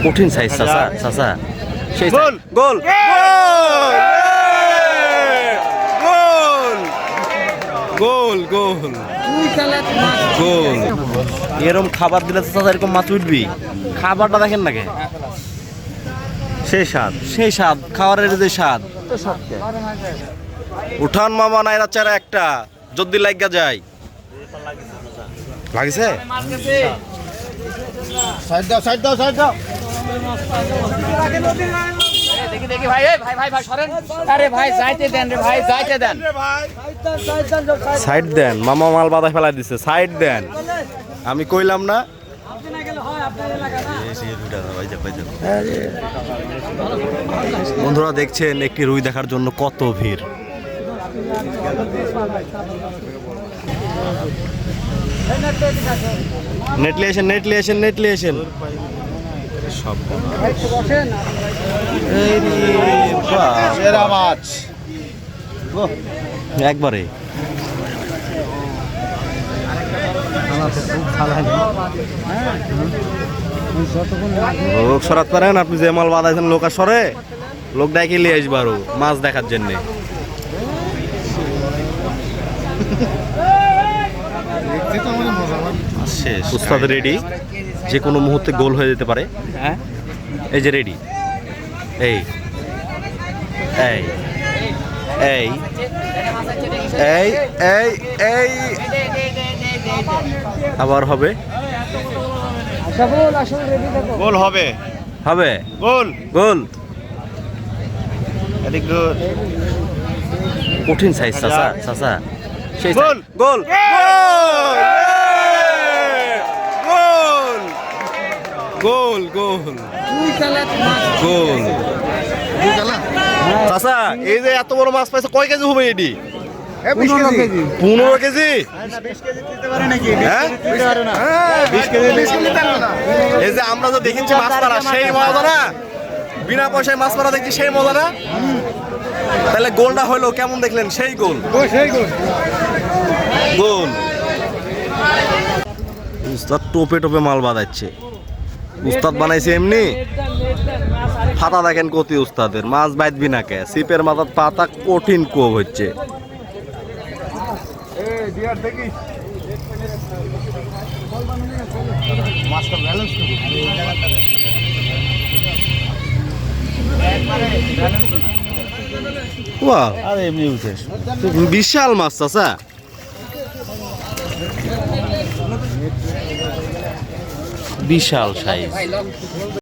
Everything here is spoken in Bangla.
কঠিন সাইজ চাচা চাচা সেই গোল গোল গোল গোল গোল এরকম খাবার দিলে চাচা এরকম মাছ উঠবি খাবারটা দেখেন নাকি সেই স্বাদ খাবারের যে স্বাদ উঠান মামা নাইরা চারা একটা যদি লাগা যায় লাগিছে সাইড দাও সাইড দাও সাইড দাও দেখি দেখি ভাই এই ভাই ভাই ভাই সরেন আরে ভাই যাইতে দেন রে ভাই যাইতে দেন সাইড দেন মামা মাল বাধা ফেলাই দিছে সাইড দেন আমি কইলাম না বন্ধুরা দেখছেন একটি রুই দেখার জন্য কত ভিড় নেটলি আসেন সব সেরা মাছ একবারে লোক সরাতে পারেন আপনি যে মাল বাঁধাইছেন লোক আর সরে লোক ডাকে নিয়ে আসবো আরো মাছ দেখার জন্য শেষ উস্তাদ রেডি যে কোনো মুহূর্তে গোল হয়ে যেতে পারে হ্যাঁ এই যে রেডি এই এই এই এই এই এই আবার হবে গোল হবে হবে গোল গোল ভেরি গুড কঠিন সাইজ চাচা চাচা সেই গোল গোল গোল গোল গোল চাচা এই যে এত বড় মাছ পাইছে কয় কেজি হবে এটি 15 কেজি হ্যাঁ? এই যে আমরা তো দেখেছি মাছ মারা সেই মজা না বিনা পয়সায় মাছ মারা দেখছি সেই মজা না তাহলে গোলটা হলো কেমন দেখলেন সেই গোল গোল উস্তাদ টোপে টোপে মাল বাঁধাচ্ছে উস্তাদ বানাইছে এমনি ফাতা দেখেন কতি উস্তাদের মাছ বাইদবি না কে সিপের মাথার পাতা কঠিন কোপ হচ্ছে বিশাল মাছ চাচা বিশাল সাইজ